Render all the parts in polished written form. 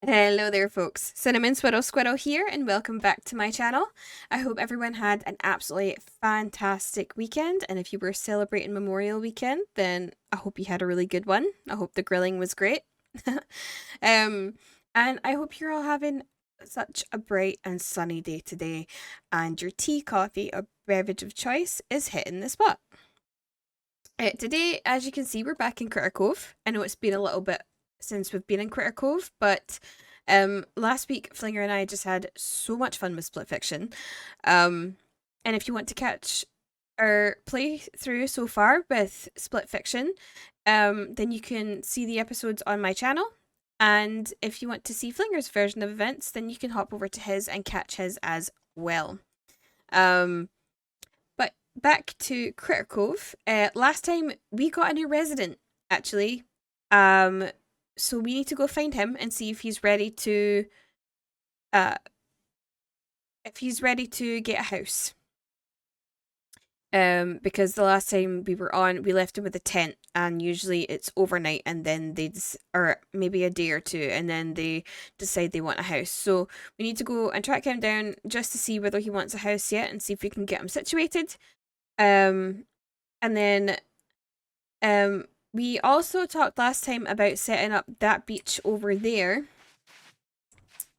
Hello there, folks. Cinnamon Squirrel here, and welcome back to my channel. I hope everyone had an absolutely fantastic weekend, and if you were celebrating Memorial Weekend, then I hope you had a really good one. I hope the grilling was great. um, and I hope you're all having such a bright and sunny day today, and your tea, coffee, or beverage of choice is hitting the spot. Today, as you can see, we're back in Critter Cove. I know it's been a little bit since we've been in Critter Cove, but last week Flinger and I just had so much fun with Split Fiction. And if you want to catch our playthrough so far with Split Fiction, then you can see the episodes on my channel. And if you want to see Flinger's version of events, then you can hop over to his and catch his as well. But back to Critter Cove. Last time we got a new resident, actually. So we need to go find him and see if he's ready to get a house. Because the last time we were on, we left him with a tent, and usually it's overnight, and then or maybe a day or two, and then they decide they want a house. So we need to go and track him down just to see whether he wants a house yet, and see if we can get him situated. And then we also talked last time about setting up that beach over there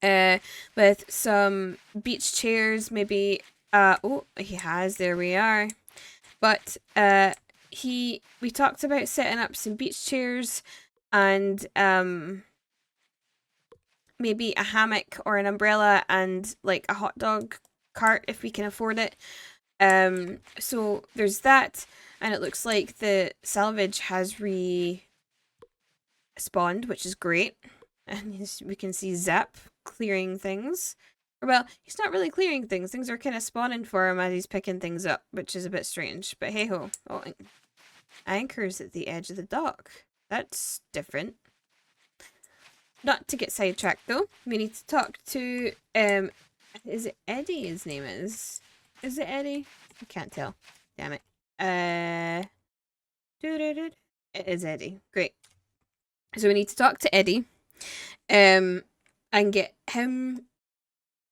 with some beach chairs, maybe. Oh, he has. There we are. But we talked about setting up some beach chairs and maybe a hammock or an umbrella and like a hot dog cart if we can afford it. So there's that, and it looks like the salvage has respawned, which is great. And we can see Zap clearing things. Well, he's not really clearing things. Things are kind of spawning for him as he's picking things up, which is a bit strange. But hey ho. Oh, anchors at the edge of the dock. That's different. Not to get sidetracked though. We need to talk to is it Eddie his name is? Is it Eddie? I can't tell. Damn it. It is Eddie. Great. So we need to talk to Eddie and get him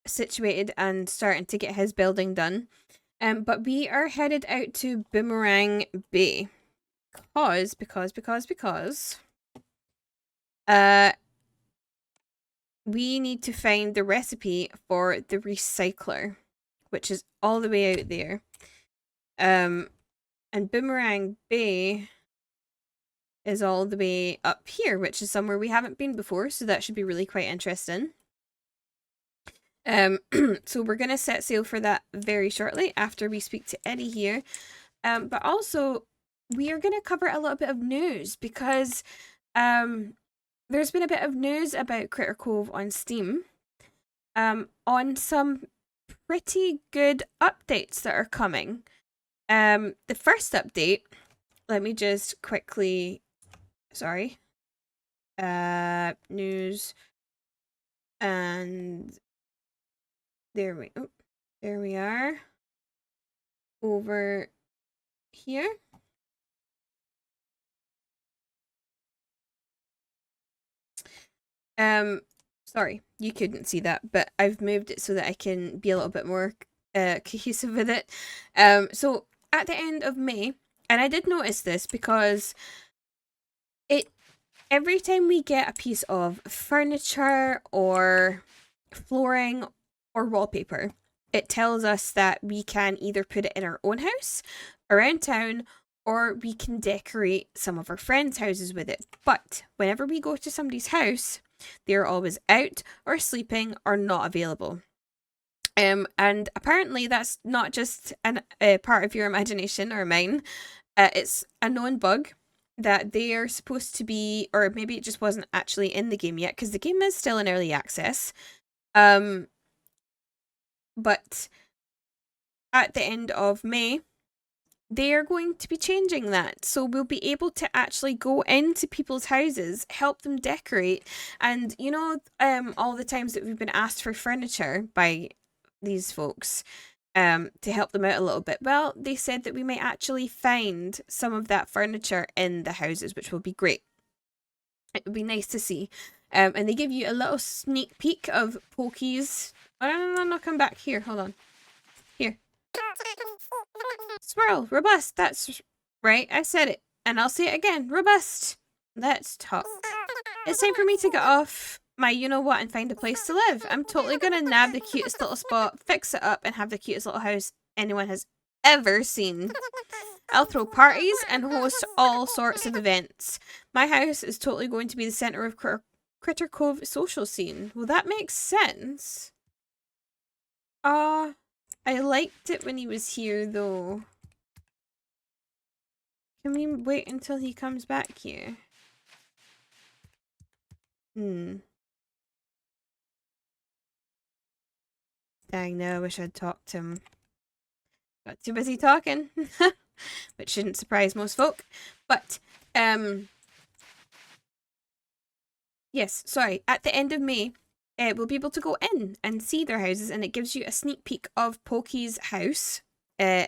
situated and starting to get his building done. But we are headed out to Boomerang Bay because we need to find the recipe for the recycler, which is all the way out there. And Boomerang Bay is all the way up here, which is somewhere we haven't been before, so that should be really quite interesting. So we're gonna set sail for that very shortly after we speak to Eddie here. But also we are gonna cover a little bit of news because there's been a bit of news about Critter Cove on Steam. On some pretty good updates that are coming. The first update, let me just quickly news, and there we are over here. Sorry, you couldn't see that, but I've moved it so that I can be a little bit more cohesive with it. So at the end of May, and I did notice this because every time we get a piece of furniture or flooring or wallpaper, it tells us that we can either put it in our own house, around town, or we can decorate some of our friends' houses with it. But whenever we go to somebody's house, they're always out or sleeping or not available. And apparently that's not just a part of your imagination or mine. It's a known bug that they are supposed to be, or maybe it just wasn't actually in the game yet, because the game is still in early access. But at the end of May, they are going to be changing that. So we'll be able to actually go into people's houses, help them decorate. And you know, all the times that we've been asked for furniture by these folks to help them out a little bit. Well, they said that we might actually find some of that furniture in the houses, which will be great. It would be nice to see. And they give you a little sneak peek of Pokies. Oh, no, come back. Here, hold on. Here. Swirl, robust, that's right, I said it. And I'll say it again, robust. Let's talk. It's time for me to get off my you-know-what and find a place to live. I'm totally gonna nab the cutest little spot, fix it up, and have the cutest little house anyone has ever seen. I'll throw parties and host all sorts of events. My house is totally going to be the centre of Critter Cove social scene. Well, that makes sense. I liked it when he was here, though. Can we wait until he comes back here? Dang, no, I wish I'd talked to him. Got too busy talking. Which shouldn't surprise most folk. But, yes, sorry. At the end of May, we'll be able to go in and see their houses, and it gives you a sneak peek of Pokey's house. If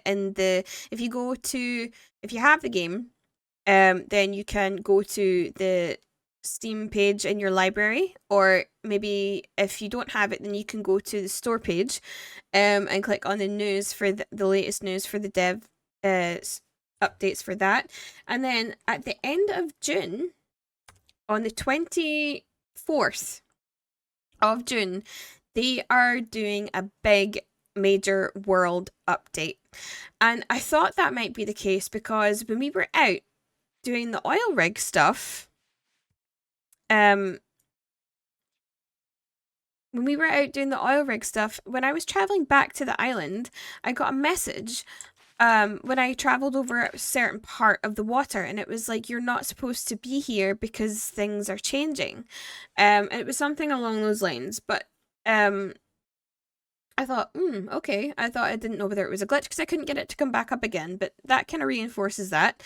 you have the game, then you can go to the Steam page in your library, or maybe if you don't have it, then you can go to the store page, and click on the news for the latest news for the dev updates for that. And then at the end of June, on the 24th of June, they are doing a big major world update. And I thought that might be the case because when we were out doing the oil rig stuff, when I was traveling back to the island, I got a message when I traveled over a certain part of the water, and it was like, you're not supposed to be here because things are changing. It was something along those lines, but I thought, okay. I didn't know whether it was a glitch because I couldn't get it to come back up again, but that kind of reinforces that.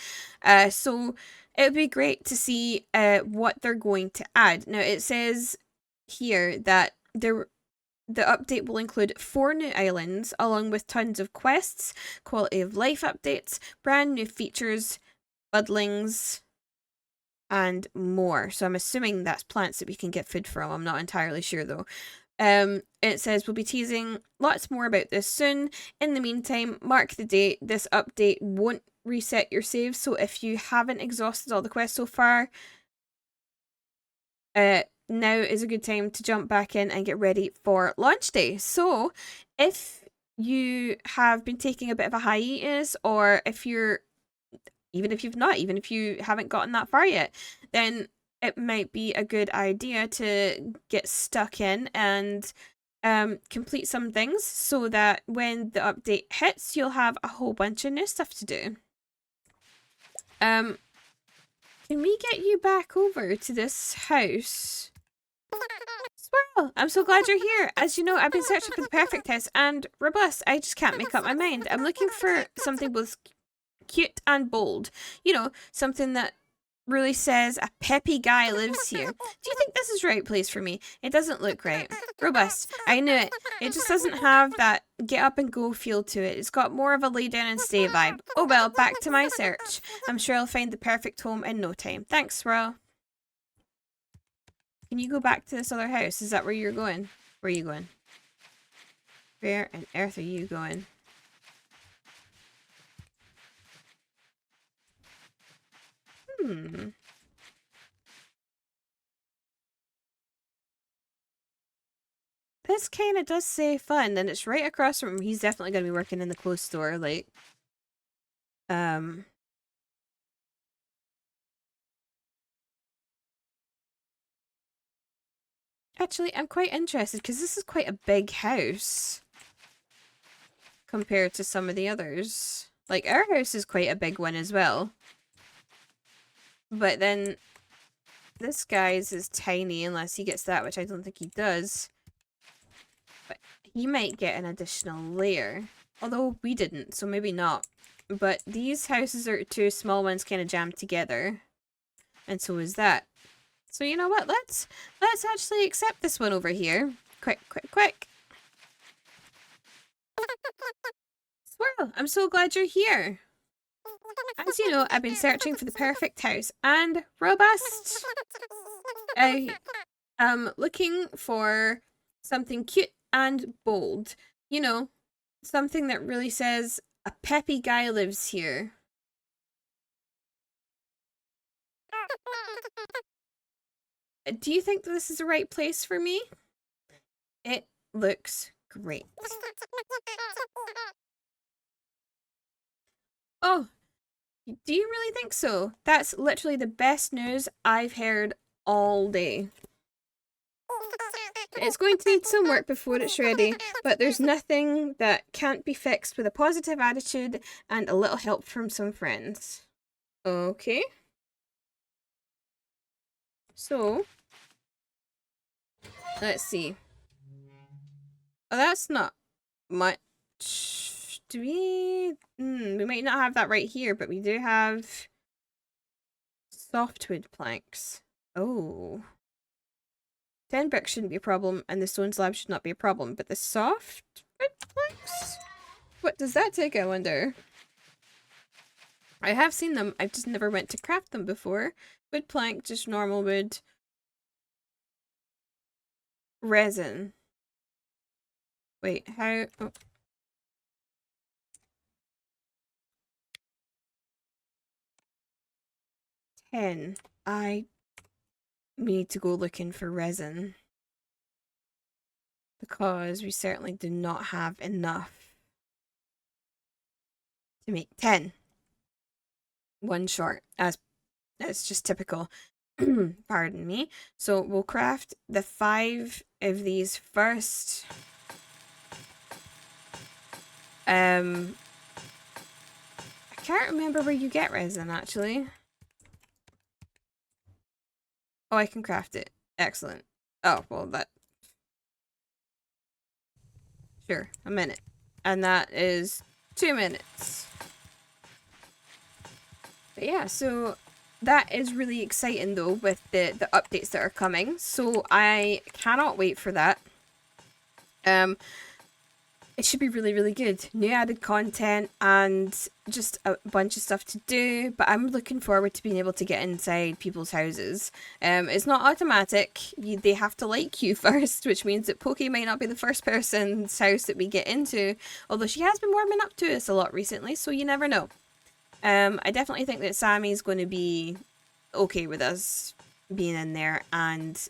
So it would be great to see what they're going to add. Now, it says here that the update will include 4 new islands, along with tons of quests, quality of life updates, brand new features, budlings, and more. So I'm assuming that's plants that we can get food from. I'm not entirely sure, though. It says we'll be teasing lots more about this soon. In the meantime, mark the date. This update won't reset your saves, so if you haven't exhausted all the quests so far, now is a good time to jump back in and get ready for launch day. So if you have been taking a bit of a hiatus, or if you haven't gotten that far yet, then it might be a good idea to get stuck in and complete some things so that when the update hits, you'll have a whole bunch of new stuff to do. Can we get you back over to this house? Swirl, I'm so glad you're here. As you know, I've been searching for the perfect house, and robust, I just can't make up my mind. I'm looking for something both cute and bold. You know, something that really says a peppy guy lives here. Do you think this is the right place for me? It doesn't look right. Robust, I knew it. It just doesn't have that get up and go feel to it. It's got more of a lay down and stay vibe. Oh well, back to my search. I'm sure I'll find the perfect home in no time. Thanks, Swirl. Can you go back to this other house? Is that where you're going? Where are you going? Where on earth are you going? This kind of does say fun, and it's right across from him. He's definitely going to be working in the clothes store, like, Actually, I'm quite interested, because this is quite a big house compared to some of the others. Like, our house is quite a big one as well. But then this guy's is tiny, unless he gets that, which I don't think he does. But he might get an additional layer. Although we didn't, so maybe not. But these houses are 2 small ones kind of jammed together. And so is that. So you know what? Let's actually accept this one over here. Quick. Swirl, I'm so glad you're here. As you know, I've been searching for the perfect house, and robust. I'm looking for something cute and bold. You know, something that really says a peppy guy lives here. Do you think this is the right place for me? It looks great. Oh, do you really think so? That's literally the best news I've heard all day. It's going to need some work before it's ready, but there's nothing that can't be fixed with a positive attitude and a little help from some friends. Okay. So, let's see. Oh, that's not much. Do we... we might not have that right here, but we do have softwood planks. Oh. 10 bricks shouldn't be a problem, and the stone slab should not be a problem, but the softwood planks? What does that take, I wonder? I have seen them, I've just never went to craft them before. Wood plank, just normal wood. Resin. Wait, how... Oh. I need to go looking for resin. Because we certainly do not have enough to make 10. One short, as it's just typical. Pardon me. So we'll craft the 5 of these first. I can't remember where you get resin, actually. Oh, I can craft it. Excellent. Oh, well, that... Sure, a minute. And that is 2 minutes. But yeah, so that is really exciting, though, with the updates that are coming. So I cannot wait for that. It should be really, really good. New added content and just a bunch of stuff to do. But I'm looking forward to being able to get inside people's houses. It's not automatic. They have to like you first, which means that Pokey might not be the first person's house that we get into. Although she has been warming up to us a lot recently, so you never know. I definitely think that Sammy's going to be okay with us being in there, and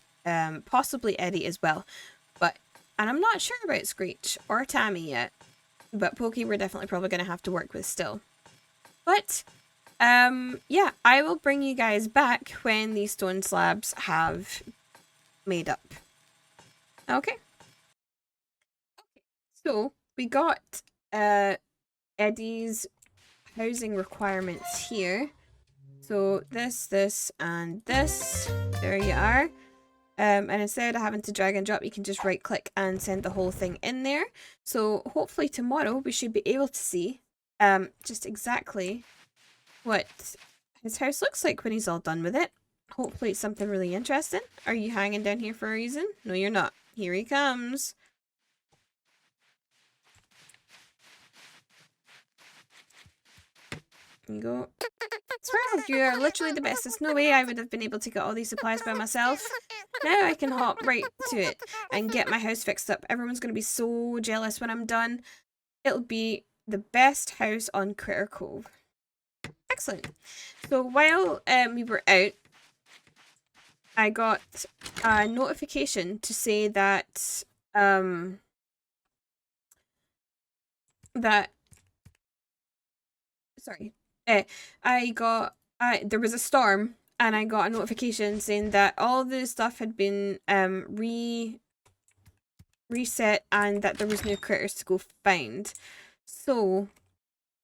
possibly Eddie as well. And I'm not sure about Screech or Tammy yet, but Pokey we're definitely probably going to have to work with still. But, yeah, I will bring you guys back when these stone slabs have made up. Okay. So, we got Eddie's housing requirements here. So, this, and this. There you are. And instead of having to drag and drop, you can just right click and send the whole thing in there. So hopefully tomorrow we should be able to see just exactly what his house looks like when he's all done with it. Hopefully it's something really interesting. Are you hanging down here for a reason? No, you're not. Here he comes. There you go. Swear, you are literally the best. There's no way I would have been able to get all these supplies by myself. Now I can hop right to it and get my house fixed up. Everyone's going to be so jealous when I'm done. It'll be the best house on Critter Cove. Excellent. So while we were out, I got a notification to say that there was a storm, and I got a notification saying that all the stuff had been reset and that there was new critters to go find. So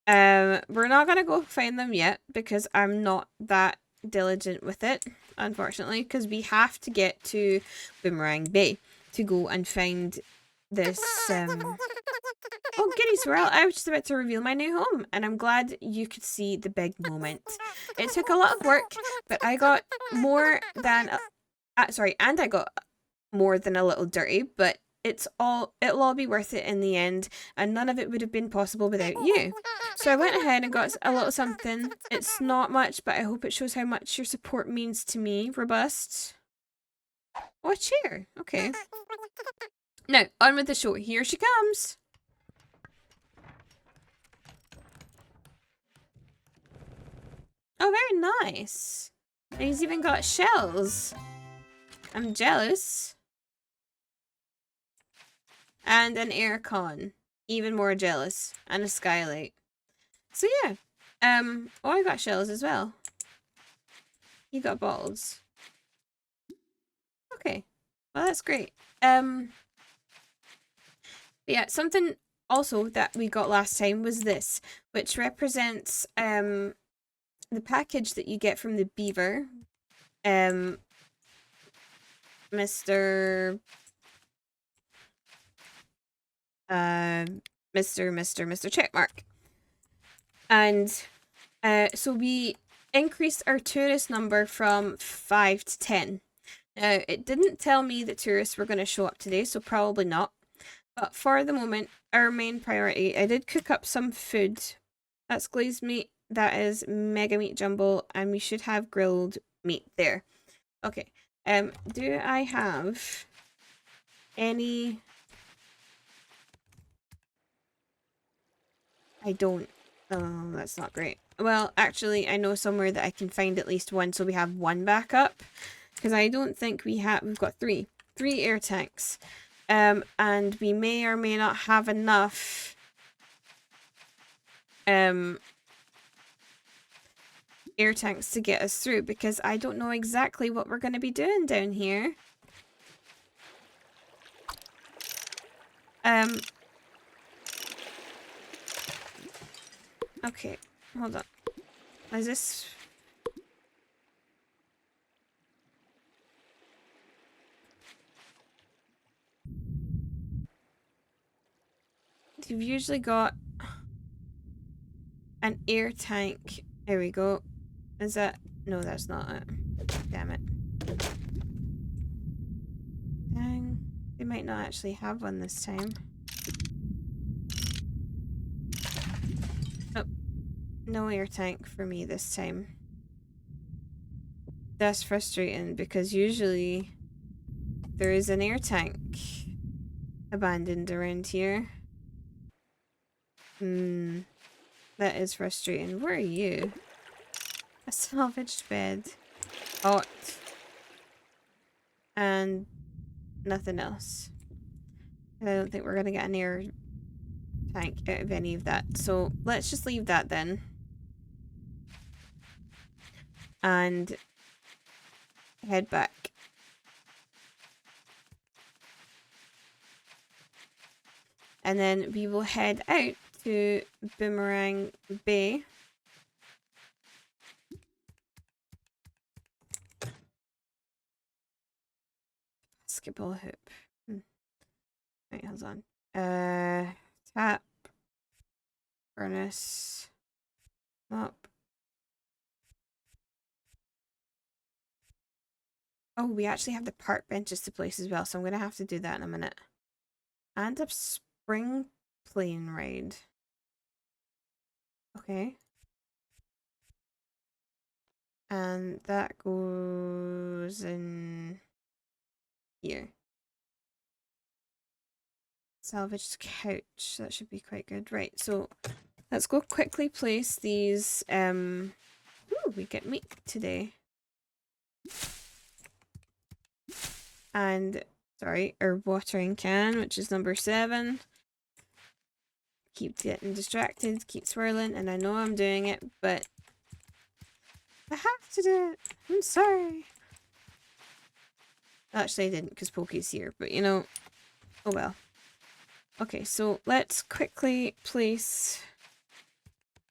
we're not gonna go find them yet because I'm not that diligent with it, unfortunately, because we have to get to Boomerang Bay to go and find this Oh, goody swirl, I was just about to reveal my new home, and I'm glad you could see the big moment. It took a lot of work, but I got more than... and I got more than a little dirty, but it'll all be worth it in the end, and none of it would have been possible without you. So I went ahead and got a little something. It's not much, but I hope it shows how much your support means to me, Robust. Oh, a chair. Okay. Now, on with the show. Here she comes. Oh, very nice. And he's even got shells. I'm jealous. And an aircon. Even more jealous. And a skylight. So yeah. Oh, I got shells as well. You got bottles. Okay. Well, that's great. Yeah, something also that we got last time was this, which represents the package that you get from the beaver. Mr. Mr. Checkmark. And so we increased our tourist number from 5 to 10. Now, it didn't tell me that tourists were going to show up today, so probably not. But for the moment, our main priority, I did cook up some food. That's glazed meat, that is mega meat jumbo, and we should have grilled meat there. Okay, do I have any... I don't. Oh, that's not great. Well, actually, I know somewhere that I can find at least one, so we have one backup. Because I don't think we've got three air tanks. And we may or may not have enough air tanks to get us through, because I don't know exactly what we're going to be doing down here. Okay, hold on. Is this... You've usually got an air tank. There we go. Is that... No, that's not it. Damn it. Dang. They might not actually have one this time. Oh. No air tank for me this time. That's frustrating, because usually there is an air tank abandoned around here. That is frustrating. Where are you? A salvaged bed. Hot. And nothing else. I don't think we're going to get an air tank out of any of that. So let's just leave that then. And head back. And then we will head out to Boomerang Bay. Basketball hoop. Wait, hold on. Tap. Furnace. Up. Oh, we actually have the park benches to place as well, so I'm going to have to do that in a minute. And a spring plane ride. Okay. And that goes in here. Salvaged couch. That should be quite good. Right, so let's go quickly place these. Ooh, we get meat today. And, sorry, our watering can, which is number 7. Keep getting distracted, keep swirling, and I know I'm doing it, but I have to do it. I'm sorry. Actually, I didn't, because Pokey's here, but you know, oh well. Okay, so let's quickly place...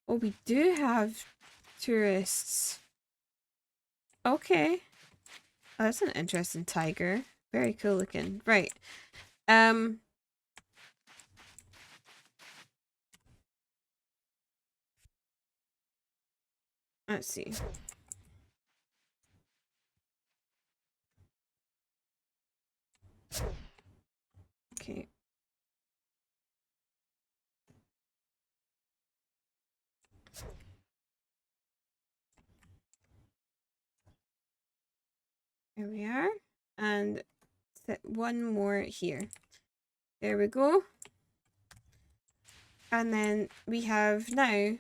Oh, we do have tourists. Okay. Oh, that's an interesting tiger. Very cool looking. Right. Let's see. Okay. Here we are. And Set one more here. There we go. And then we have now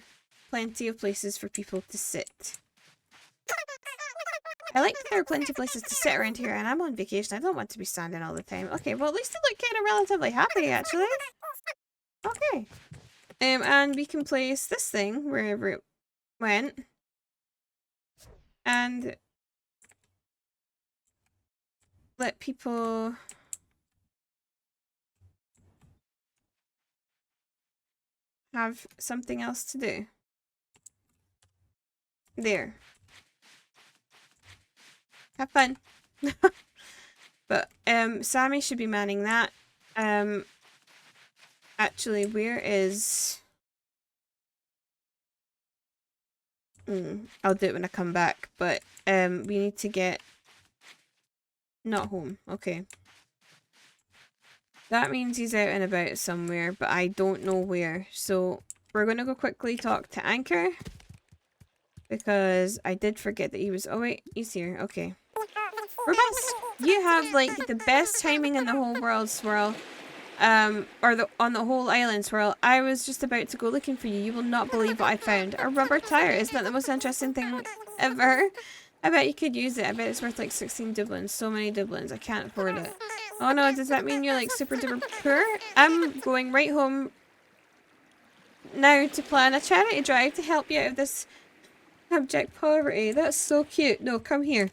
plenty of places for people to sit. I like that there are plenty of places to sit around here, and I'm on vacation. I don't want to be standing all the time. Okay, well, at least they look kind of relatively happy, actually. Okay. And we can place this thing wherever it went. And let people have something else to do. There. Have fun. But Sammy should be manning that. Actually, where is... I'll do it when I come back, but we need to get... Not home. Okay. That means he's out and about somewhere, but I don't know where. So we're going to go quickly talk to Anchor, because I did forget that he was... Oh wait, he's here. Okay. Robust! You have like the best timing in the whole world, Swirl. Or on the whole island, Swirl. I was just about to go looking for you. You will not believe what I found. A rubber tire. Isn't that the most interesting thing ever? I bet you could use it. I bet it's worth like 16 doublins. So many doublins. I can't afford it. Oh no, does that mean you're like super duper poor? I'm going right home now to plan a charity drive to help you out of this abject poverty. That's so cute. No, come here.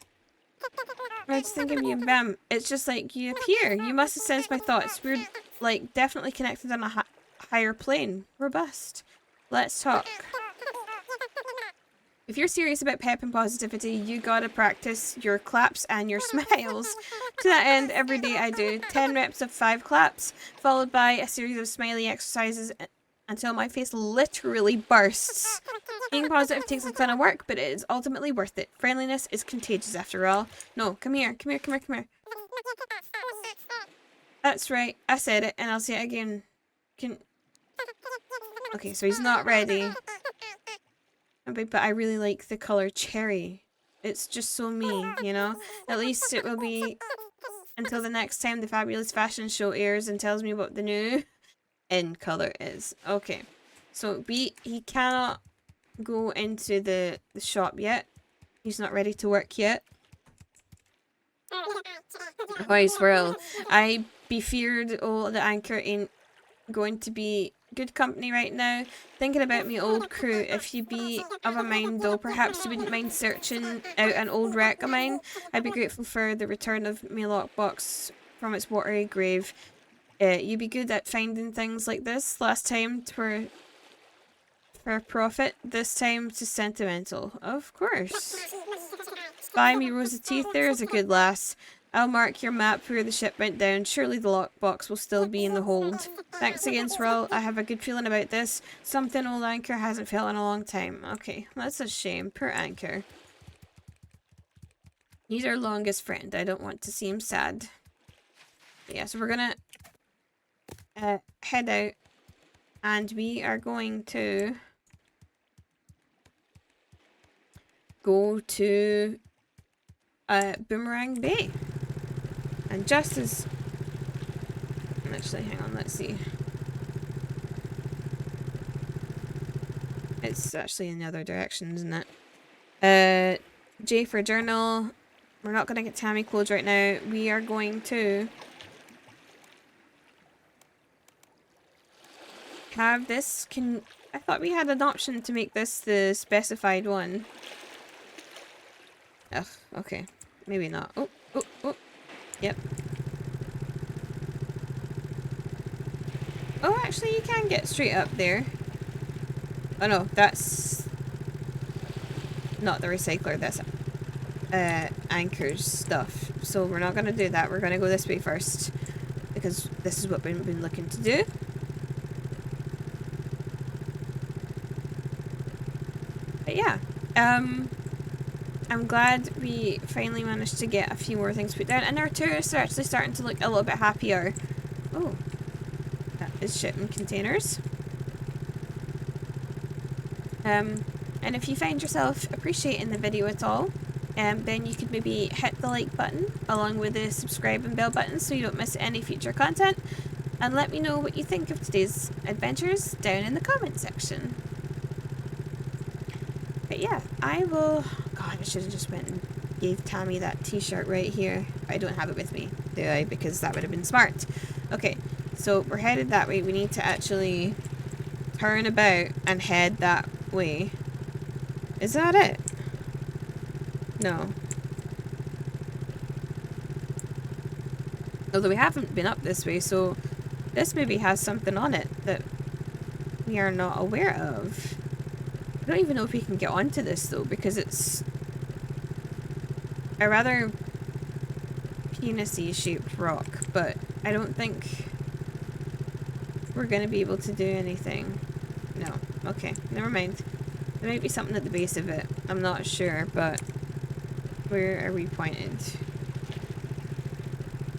I was thinking of you, Bam. It's just like you appear. You must have sensed my thoughts. We're like definitely connected on a higher plane. Robust. Let's talk. If you're serious about pep and positivity, you gotta practice your claps and your smiles. To that end, every day I do 10 reps of 5 claps, followed by a series of smiley exercises until my face literally bursts. Being positive takes a ton of work, but it is ultimately worth it. Friendliness is contagious after all. No, come here, come here, come here, come here. That's right, I said it, and I'll say it again. Okay, so he's not ready. But I really like the colour cherry. It's just so me, you know? At least it will be until the next time the fabulous fashion show airs and tells me what the new in colour is. Okay. So he cannot go into the shop yet. He's not ready to work yet. Oh, Swirl. I be feared the Anchor ain't going to be good company right now. Thinking about me old crew. If you be of a mind though, perhaps you wouldn't mind searching out an old wreck of mine. I'd be grateful for the return of my lockbox from its watery grave. You'd be good at finding things like this. Last time for profit, this time to sentimental. Of course. Buy me rows of teeth, there's a good lass. I'll mark your map where the ship went down. Surely the lockbox will still be in the hold. Thanks again, Swirl. I have a good feeling about this. Something old Anchor hasn't felt in a long time. Okay, that's a shame. Poor Anchor. He's our longest friend. I don't want to see him sad. Yeah, so we're gonna head out. And we are going to go to Boomerang Bay. And just as... Actually, hang on, let's see. It's actually in the other direction, isn't it? J for journal. We're not going to get Tammy clothes right now. We are going to have this... I thought we had an option to make this the specified one. Ugh, okay. Maybe not. Oh, oh, oh. Yep. Oh, actually, you can get straight up there. Oh no, that's not the recycler. That's Anchor's stuff. So we're not going to do that. We're going to go this way first. Because this is what we've been looking to do. But yeah. I'm glad we finally managed to get a few more things put down. And our tourists are actually starting to look a little bit happier. Oh. That is shipping containers. And if you find yourself appreciating the video at all, then you could maybe hit the like button along with the subscribe and bell button so you don't miss any future content. And let me know what you think of today's adventures down in the comment section. But yeah, I will... God, I should have just went and gave Tammy that t-shirt right here. I don't have it with me, do I? Because that would have been smart. Okay, so we're headed that way. We need to actually turn about and head that way. Is that it? No. Although we haven't been up this way, so this maybe has something on it that we are not aware of. I don't even know if we can get onto this though, because it's a rather penis-y shaped rock, but I don't think we're going to be able to do anything. No. Okay, never mind. There might be something at the base of it. I'm not sure, but where are we pointed?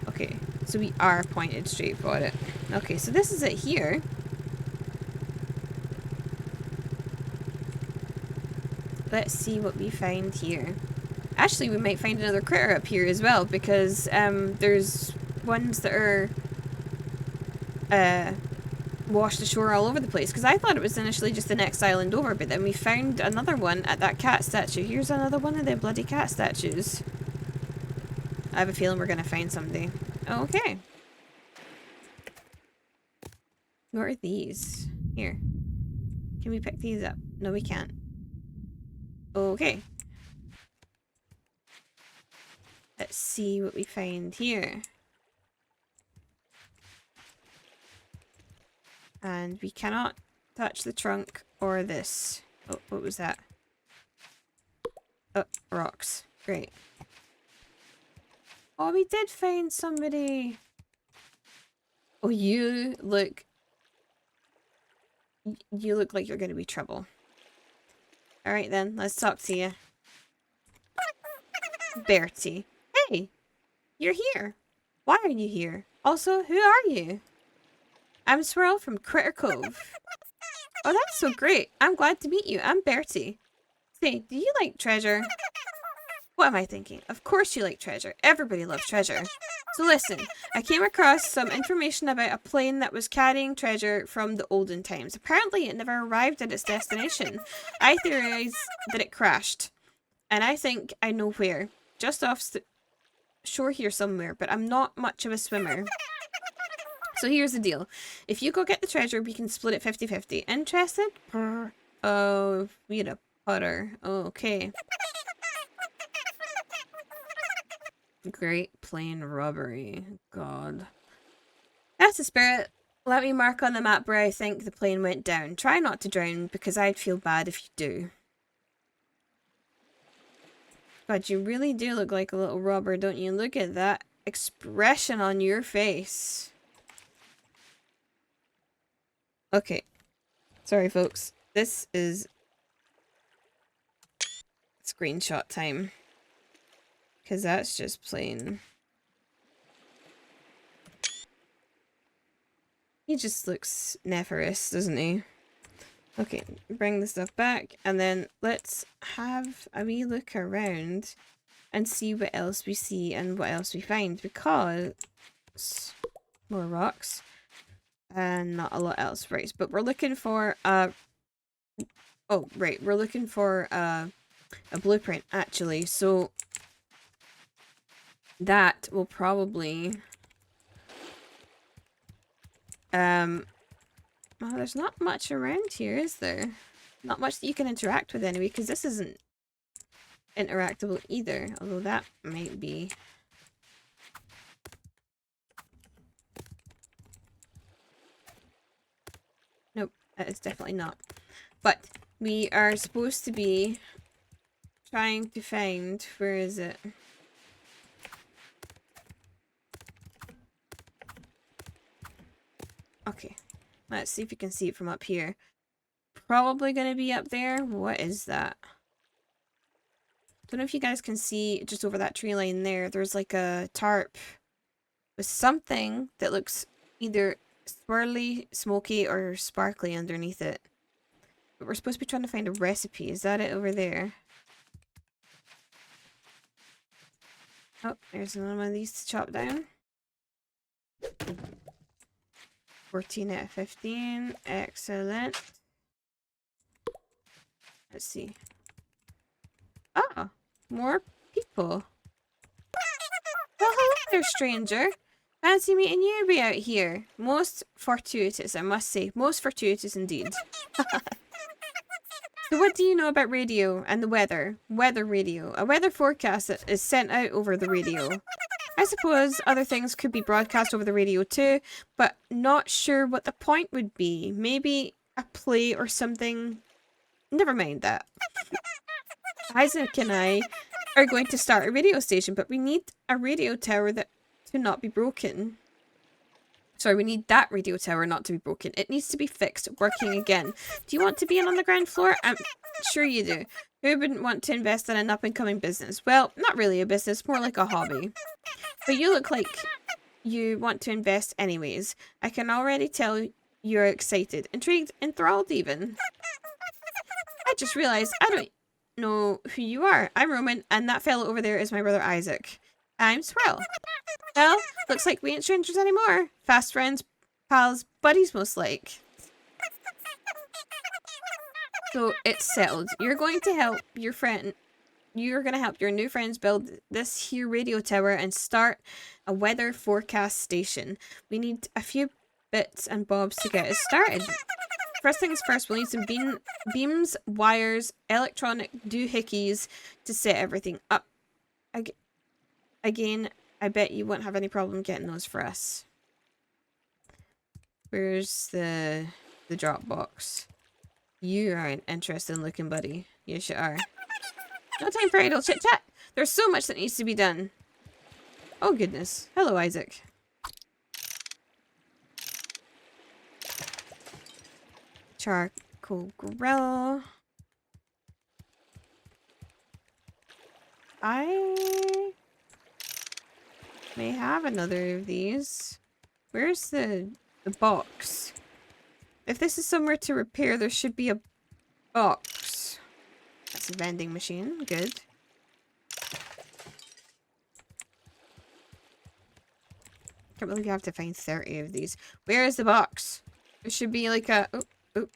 Okay, so we are pointed straight for it. Okay, so this is it here. Let's see what we find here. Actually, we might find another critter up here as well, because there's ones that are washed ashore all over the place. Because I thought it was initially just the next island over, but then we found another one at that cat statue. Here's another one of the bloody cat statues. I have a feeling we're going to find somebody. Okay. What are these? Here. Can we pick these up? No, we can't. Okay. Let's see what we find here. And we cannot touch the trunk or this. Oh, what was that? Oh, rocks. Great. Oh, we did find somebody. Oh, you look like you're going to be trouble. Alright then, let's talk to you. Bertie. Hey! You're here. Why are you here? Also, who are you? I'm Swirl from Critter Cove. Oh, that's so great. I'm glad to meet you. I'm Bertie. Say, do you like treasure? What am I thinking? Of course you like treasure. Everybody loves treasure. So listen, I came across some information about a plane that was carrying treasure from the olden times. Apparently it never arrived at its destination. I theorize that it crashed. And I think I know where. Just off shore here somewhere, but I'm not much of a swimmer. So here's the deal. If you go get the treasure, we can split it 50-50. Interested? Oh, we had a putter. Okay. Great plane robbery. God. That's the spirit. Let me mark on the map where I think the plane went down. Try not to drown, because I'd feel bad if you do. God, you really do look like a little robber, don't you? Look at that expression on your face. Okay. Sorry, folks. This is screenshot time. Because that's just plain. He just looks nefarious, doesn't he? Okay, bring the stuff back. And then let's have a wee look around and see what else we see and what else we find. Because more rocks. And not a lot else. Right, but we're looking for oh, right. We're looking for a blueprint, actually. So that will probably well, there's not much around here, is there? Not much that you can interact with anyway, because this isn't interactable either, although that might be. Nope, that is definitely not. But we are supposed to be trying to find, where is it? Okay, let's see if you can see it from up here. Probably going to be up there. What is that? Don't know if you guys can see just over that tree line there. There's like a tarp with something that looks either swirly, smoky, or sparkly underneath it. But we're supposed to be trying to find a recipe. Is that it over there? Oh, there's another one of these to chop down. 14 out of 15. Excellent. Let's see. Ah, more people. Well, hello there, stranger. Fancy meeting you way out here. Most fortuitous, I must say. Most fortuitous indeed. So what do you know about radio and the weather? Weather radio. A weather forecast that is sent out over the radio. I suppose other things could be broadcast over the radio too, but not sure what the point would be. Maybe a play or something. Never mind that. Isaac and I are going to start a radio station, but we need a radio tower that to not be broken. Sorry, we need that radio tower not to be broken. It needs to be fixed, working again. Do you want to be in on the ground floor? I'm sure you do. Who wouldn't want to invest in an up-and-coming business? Well, not really a business, more like a hobby. But you look like you want to invest anyways. I can already tell you're excited, intrigued, enthralled even. I just realized I don't know who you are. I'm Roman, and that fellow over there is my brother Isaac. I'm Swirl. Well, looks like we ain't strangers anymore. Fast friends, pals, buddies most like. So it's settled. You're going to help your friend. You're going to help your new friends build this here radio tower and start a weather forecast station. We need a few bits and bobs to get us started. First things first, we'll need some beams, wires, electronic doohickeys to set everything up. Again, I bet you won't have any problem getting those for us. Where's the drop box? You are an interesting looking buddy. Yes, you are. No time for idle chit chat. There's so much that needs to be done. Oh goodness. Hello, Isaac. Charcoal grill. I may have another of these. Where's the box? If this is somewhere to repair, there should be a box. That's a vending machine. Good. Can't believe you have to find 30 of these. Where is the box? There should be like a... Oh, oh.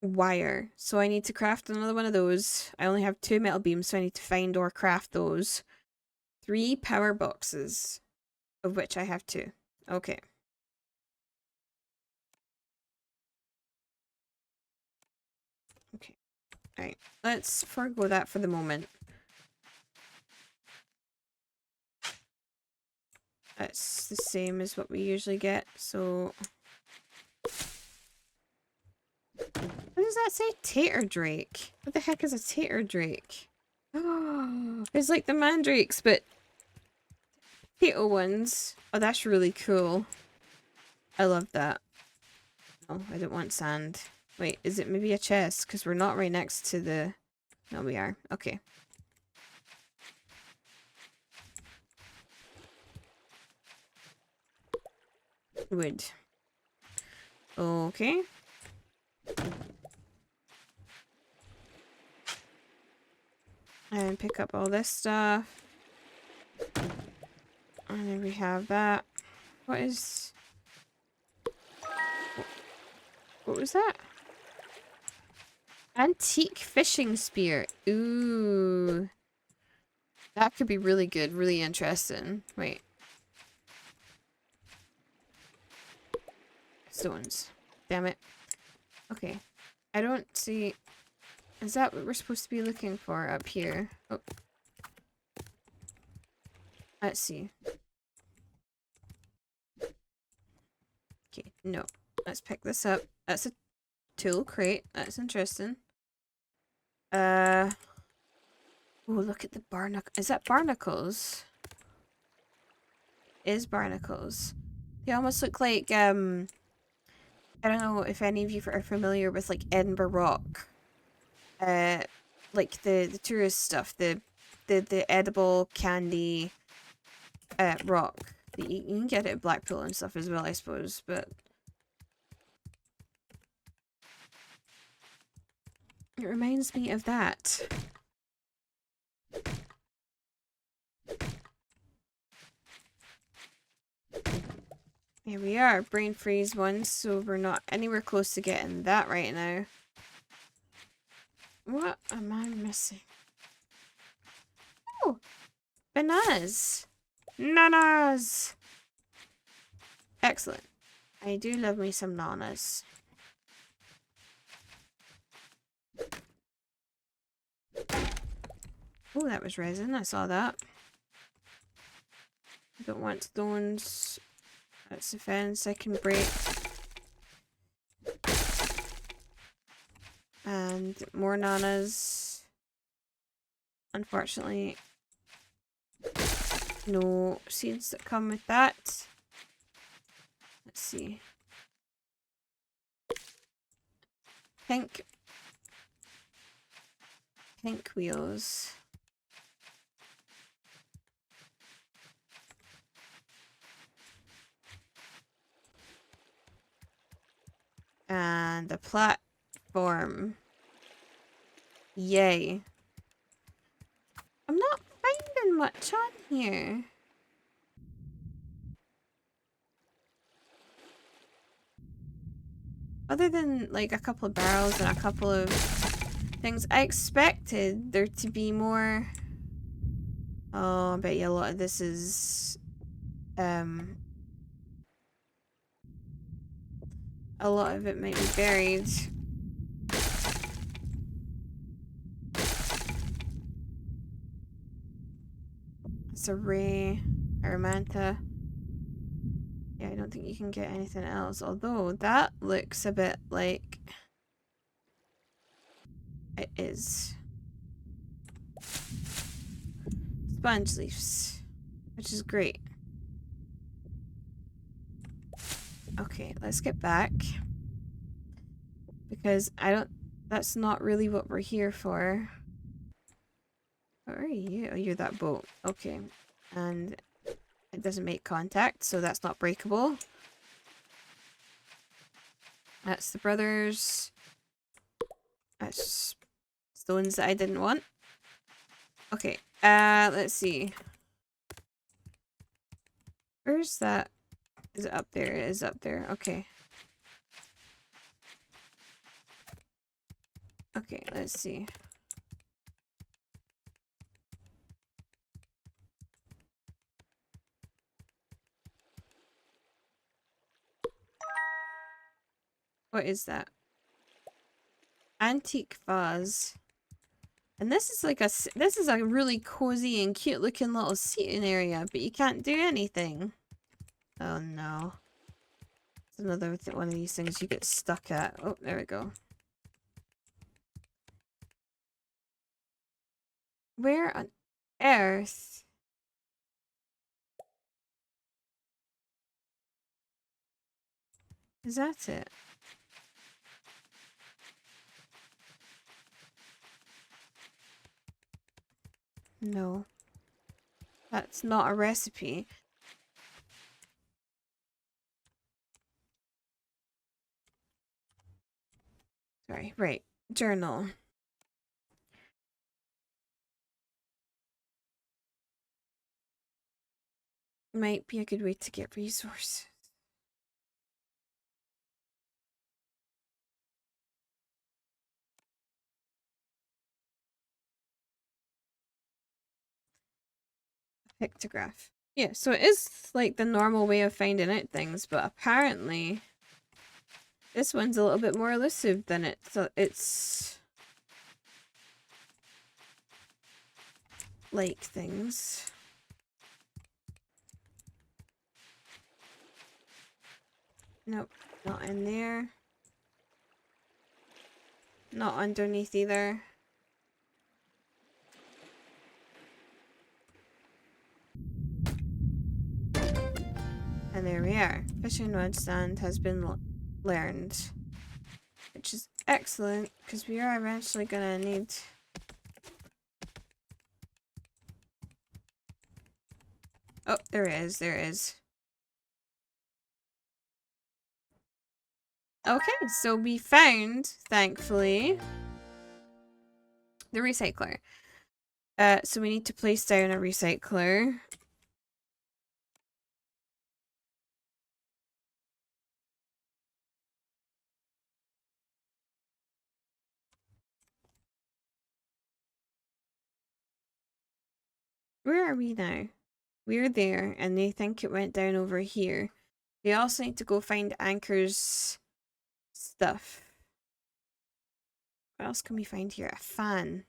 Wire. So I need to craft another one of those. I only have 2 metal beams, so I need to find or craft those. 3 power boxes, of which I have 2. Okay. Okay. Alright. Let's forego that for the moment. That's the same as what we usually get, so... What does that say? Tater Drake. What the heck is a Tater Drake? Oh, it's like the mandrakes, but potato ones. Oh, that's really cool. I love that. Oh, I don't want sand. Wait, is it maybe a chest? Because we're not right next to the... No, we are. Okay. Wood. Okay. And pick up all this stuff. And then we have that. What is... What was that? Antique fishing spear. Ooh. That could be really good, really interesting. Wait. Stones. Damn it. Okay. I don't see... Is that what we're supposed to be looking for up here? Oh. Let's see. Okay, no. Let's pick this up. That's a tool crate. That's interesting. Oh, look at the barnacle. Is that barnacles? It is barnacles. They almost look like, I don't know if any of you are familiar with, like, Edinburgh Rock. Like the tourist stuff, the edible candy rock. You can get it at Blackpool and stuff as well, I suppose, but it reminds me of that. Here we are, brain freeze 1, so we're not anywhere close to getting that right now. What am I missing? Oh! Bananas! Nanas! Excellent. I do love me some nanas. Oh, that was resin. I saw that. I don't want stones. That's the fence I can break. And more nanas. Unfortunately, no seeds that come with that. Let's see. Pink wheels. And a platform. Yay. I'm not finding much on here. Other than like a couple of barrels and a couple of things. I expected there to be more. Oh, I bet you a lot of this is a lot of it might be buried. It's a ray, Aramanta. Yeah, I don't think you can get anything else. Although that looks a bit like it is. Sponge leaves, which is great. Okay, let's get back. Because that's not really what we're here for. What are you? Oh, you're that boat. Okay. And it doesn't make contact, so that's not breakable. That's the brothers. That's stones that I didn't want. Okay, let's see. Where's that? Is it up there? It is up there. Okay. Okay, let's see. What is that? Antique vase. And this is like this is a really cozy and cute looking little seating area, but you can't do anything. Oh no. It's another one of these things you get stuck at. Oh, there we go. Where on earth? Is that it? No. That's not a recipe. Sorry, right. Journal. Might be a good way to get resources. Pictograph. Yeah, so it is like the normal way of finding out things, but apparently this one's a little bit more elusive than it. So it's like things. Nope, not in there. Not underneath either. And there we are. Fishing rod stand has been learned. Which is excellent, because we are eventually gonna need... Oh, there it is, there it is. Okay, so we found, thankfully, the recycler. So we need to place down a recycler. Where are we now? We're there, and they think it went down over here. We also need to go find Anchor's stuff. What else can we find here? A fan.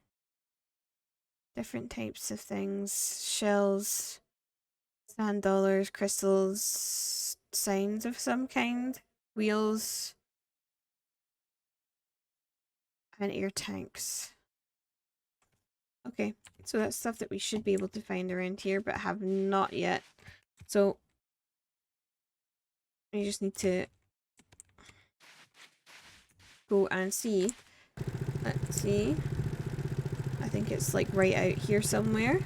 Different types of things. Shells. Sand dollars, crystals, signs of some kind. Wheels. And air tanks. Okay, so that's stuff that we should be able to find around here, but have not yet. So I just need to go and see. Let's see. I think it's like right out here somewhere.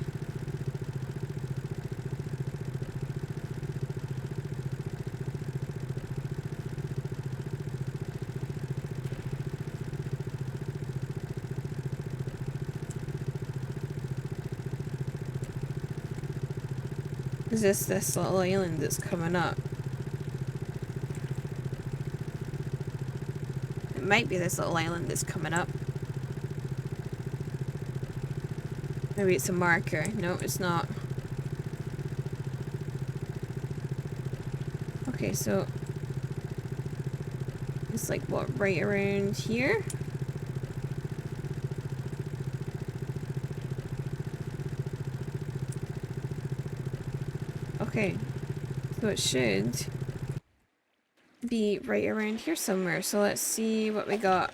Is this little island that's coming up? It might be this little island that's coming up. Maybe it's a marker. No, it's not. Okay, so it's like what, right around here? Okay, so it should be right around here somewhere. So let's see what we got.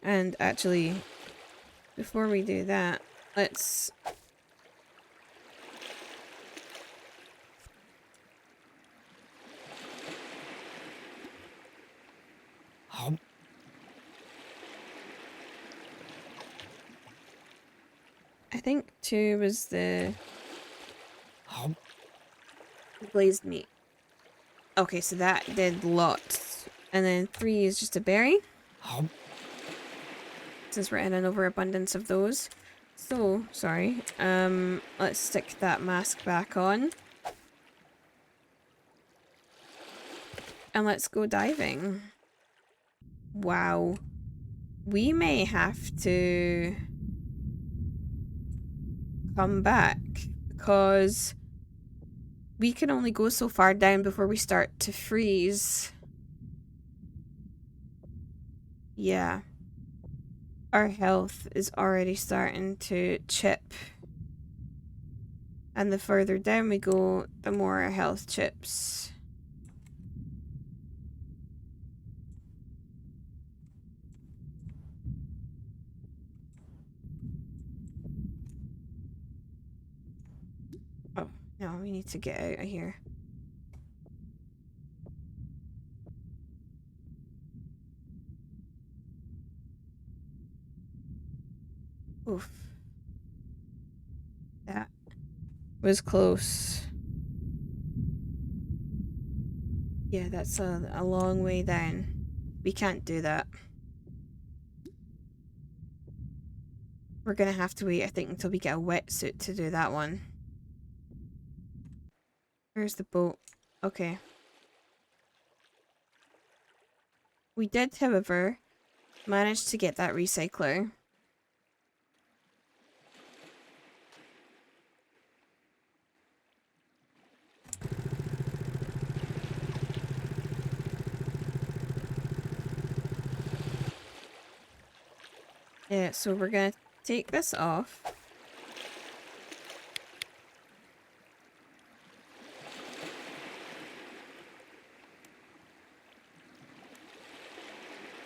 And actually, before we do that, let's... I think 2 was the glazed meat. Okay, so that did lots. And then 3 is just a berry. Since we're in an overabundance of those. So, sorry. Let's stick that mask back on. And let's go diving. Wow. We may have to come back because we can only go so far down before we start to freeze. Yeah. Our health is already starting to chip. And the further down we go, the more our health chips. Oh, no, we need to get out of here. Oof. That was close. Yeah, that's a long way down. We can't do that. We're gonna have to wait, I think, until we get a wetsuit to do that one. Where's the boat? Okay. We did, however, manage to get that recycler. Yeah, so we're gonna take this off.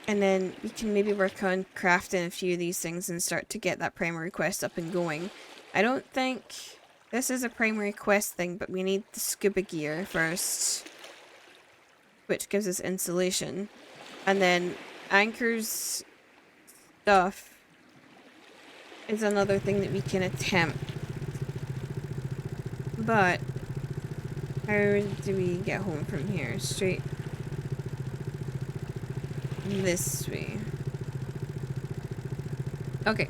And then we can maybe work on crafting a few of these things and start to get that primary quest up and going. I don't think this is a primary quest thing, but we need the scuba gear first, which gives us insulation. And then Anchor's stuff is another thing that we can attempt. But how do we get home from here? Straight this way. Okay.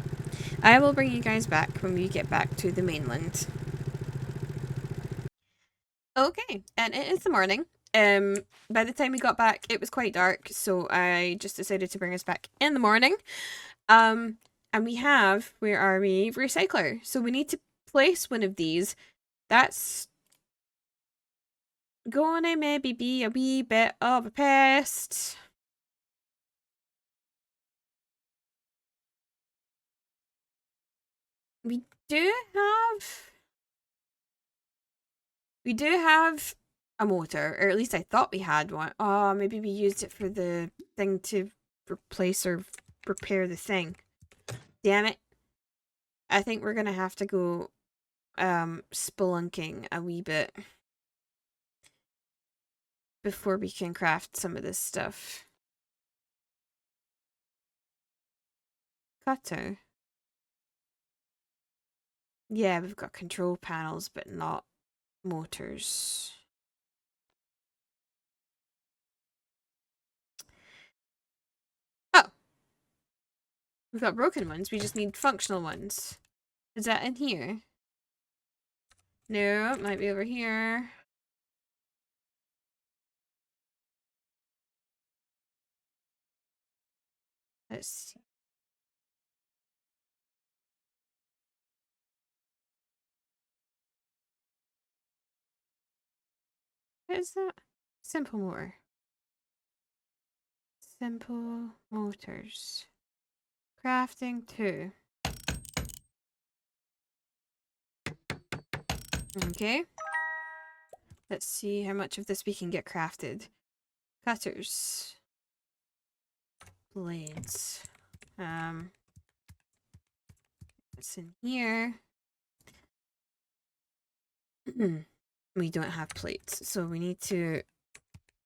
I will bring you guys back when we get back to the mainland. Okay, and it is the morning. By the time we got back, it was quite dark, so I just decided to bring us back in the morning. And we have, where are we? Recycler. So we need to place one of these. That's gonna maybe be a wee bit of a pest. We do have... We do have a motor, or at least I thought we had one. Oh, maybe we used it for the thing to replace or repair the thing. Damn it. I think we're gonna have to go spelunking a wee bit before we can craft some of this stuff. Cutter. Yeah, we've got control panels, but not motors. Oh. We've got broken ones. We just need functional ones. Is that in here? No, it might be over here. Let's see. What is that? Simple motor. Simple motors. Crafting 2. Okay. Let's see how much of this we can get crafted. Cutters. Blades. What's in here? We don't have plates, so we need to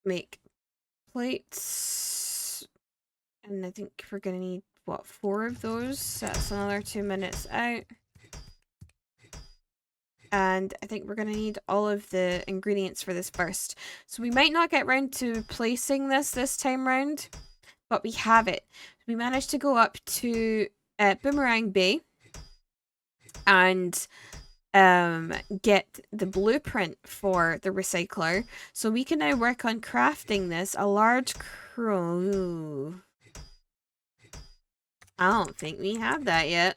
make plates. And I think we're gonna need, what, 4 of those? That's another 2 minutes out. And I think we're going to need all of the ingredients for this first. So we might not get round to placing this time round, but we have it. We managed to go up to Boomerang Bay and get the blueprint for the recycler. So we can now work on crafting this. A large crow. I don't think we have that yet.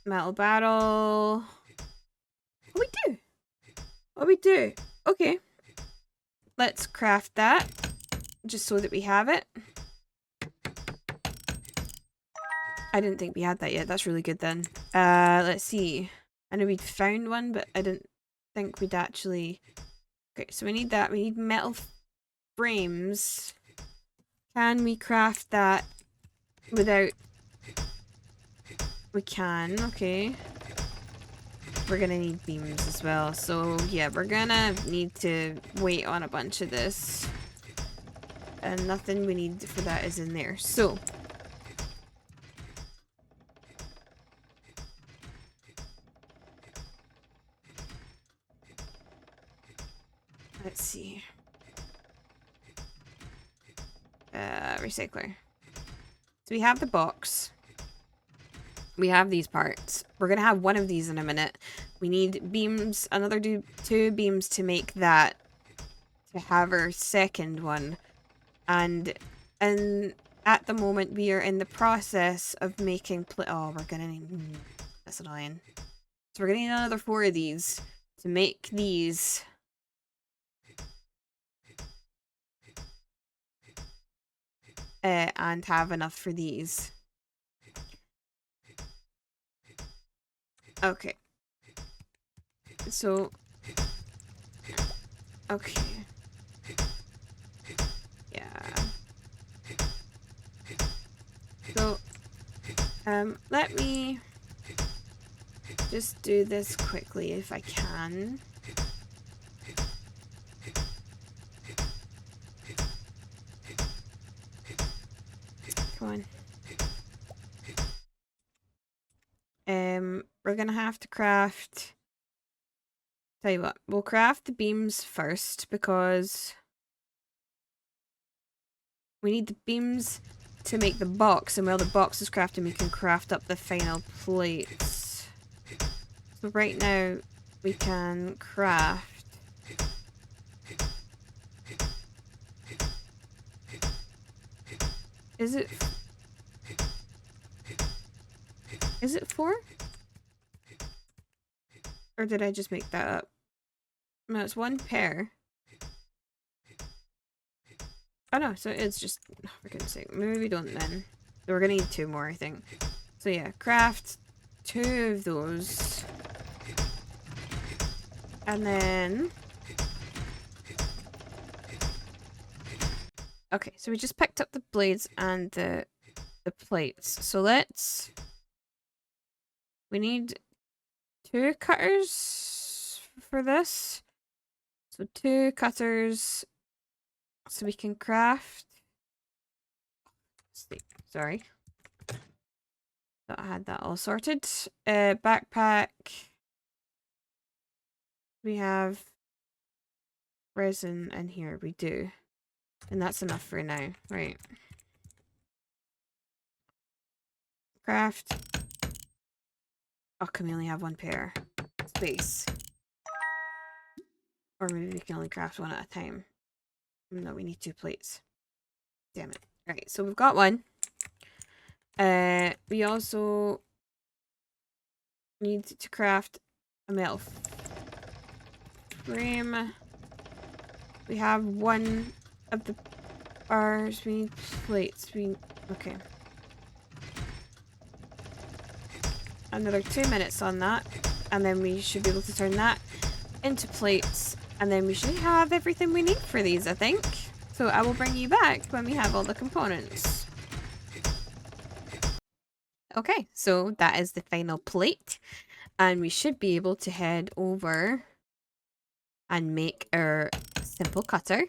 Metal barrel. Oh, we do. Oh, we do. Okay. Let's craft that. Just so that we have it. I didn't think we had that yet. That's really good then. Let's see. I know we'd found one, but I didn't think we'd actually... Okay, so we need that. We need metal frames. Can we craft that without... We can. Okay. We're gonna need beams as well. So, yeah, we're gonna need to wait on a bunch of this. And nothing we need for that is in there. So... Let's see. Recycler. So we have the box. We have these parts. We're going to have one of these in a minute. We need beams, another 2 beams to make that. To have our second one. And at the moment we are in the process of making... Oh, we're going to need... that's annoying. So we're going to need another 4 of these to make these... and have enough for these. Okay. So... Okay. Yeah. So, let me just do this quickly if I can. Come on. We're gonna have to craft... Tell you what, we'll craft the beams first because We need the beams to make the box, and while the box is crafting, we can craft up the final plates. So right now, we can craft... Is it 4? Or did I just make that up? No, it's 1 pair. Oh no, so it's just, oh, for goodness sake, maybe we don't then. So we're gonna need 2 more, I think. So yeah, craft 2 of those. And then... Okay, so we just picked up the blades and the plates. So let's... We need 2 cutters for this. So 2 cutters... So we can craft... Sorry. Thought I had that all sorted. Backpack. We have resin in here. We do. And that's enough for now. Right. Craft. Oh, can we only have 1 pair? Space. Or maybe we can only craft 1 at a time. No, we need 2 plates. Damn it. Right, so we've got 1. We also need to craft a metal frame. We have 1 of the bars. We need plates. Okay. Another 2 minutes on that, and then we should be able to turn that into plates, and then we should have everything we need for these, I think. So I will bring you back when we have all the components. Okay, so that is the final plate, and we should be able to head over and make our simple cutter.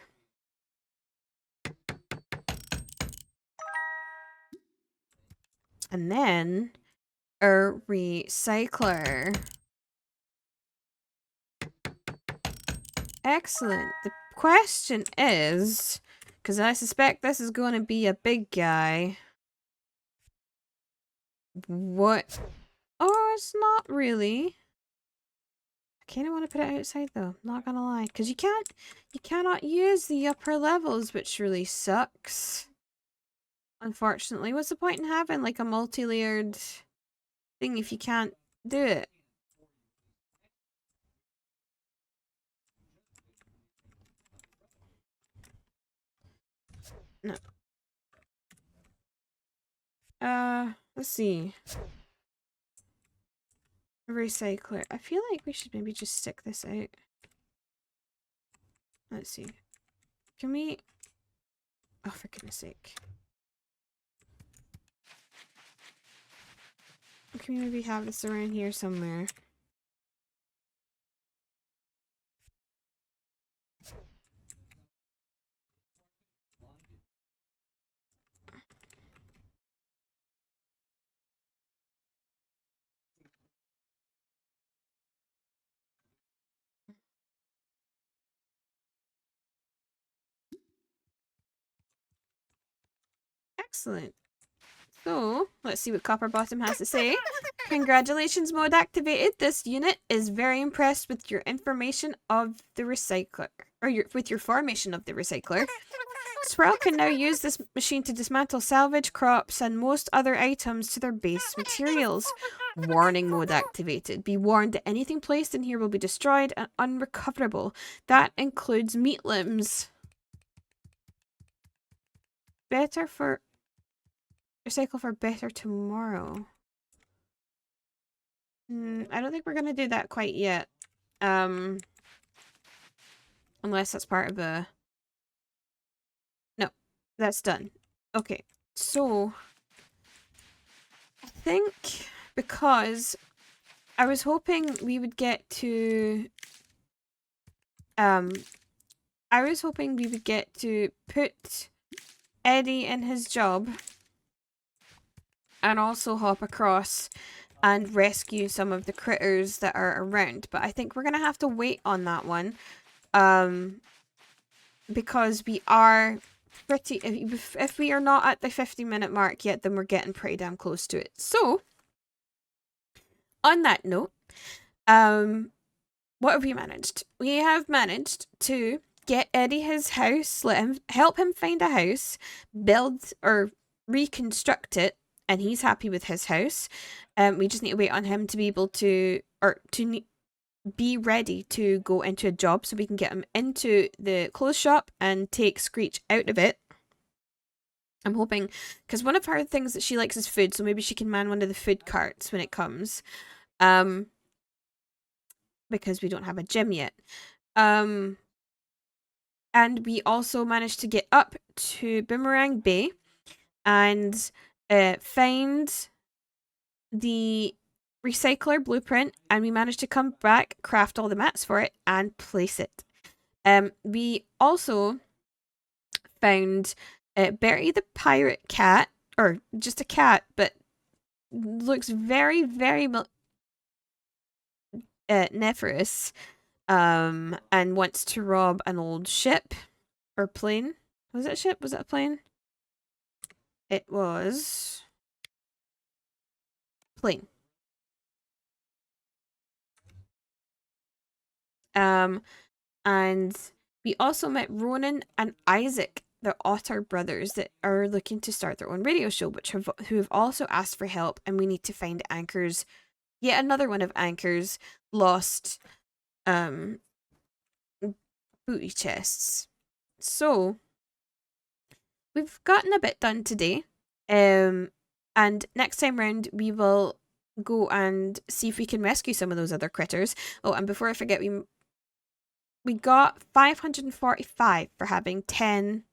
And then our recycler. Excellent. The question is, because I suspect this is going to be a big guy. What? Oh, it's not really. I kind of want to put it outside though, not gonna lie. Because you cannot use the upper levels, which really sucks. Unfortunately. What's the point in having like a multi-layered thing if you can't do it? No. Let's see. Recycler. I feel like we should maybe just stick this out. Let's see. Can we... Oh, for goodness sake. Can we maybe have this around here somewhere? Excellent. So, let's see what Copperbottom has to say. Congratulations, mode activated. This unit is very impressed with your information of the recycler. Or with your formation of the recycler. Swirl can now use this machine to dismantle salvage, crops, and most other items to their base materials. Warning mode activated. Be warned that anything placed in here will be destroyed and unrecoverable. That includes meat limbs. Better for... Recycle for better tomorrow. I don't think we're gonna do that quite yet. Unless that's part of a... No, that's done. Okay, so... I think because I was hoping we would get to... I was hoping we would get to put Eddie in his job and also hop across and rescue some of the critters that are around. But I think we're going to have to wait on that one. Because we are pretty, if we are not at the 50-minute mark yet, then we're getting pretty damn close to it. So, on that note, what have we managed? We have managed to get Eddie his house, help him find a house, build or reconstruct it, and he's happy with his house. We just need to wait on him to be able to, be ready to go into a job so we can get him into the clothes shop and take Screech out of it. I'm hoping, because one of her things that she likes is food, so maybe she can man one of the food carts when it comes. Because we don't have a gym yet. And we also managed to get up to Boomerang Bay and find the recycler blueprint, and we managed to come back, craft all the mats for it, and place it. We also found Bertie the pirate cat, or just a cat, but looks very, very nefarious, and wants to rob an old ship or plane. Was it a ship? Was it a plane? It was plane. And we also met Ronan and Isaac, the Otter brothers, that are looking to start their own radio show, who have also asked for help, and we need to find Anchor's, yet another one of Anchor's lost booty chests. So we've gotten a bit done today, and next time round we will go and see if we can rescue some of those other critters. Oh, and before I forget, we got 545 for having 10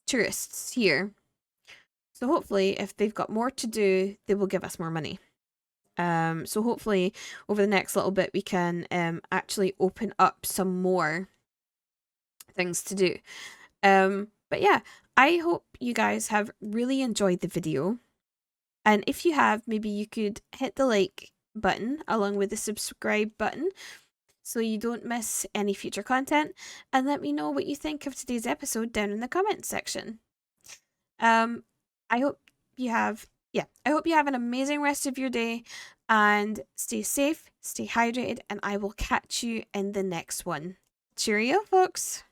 tourists here. So hopefully, if they've got more to do, they will give us more money. So hopefully, over the next little bit, we can actually open up some more things to do. But yeah, I hope you guys have really enjoyed the video. And if you have, maybe you could hit the like button along with the subscribe button so you don't miss any future content, and let me know what you think of today's episode down in the comments section. I hope you have an amazing rest of your day, and stay safe, stay hydrated, and I will catch you in the next one. Cheerio, folks.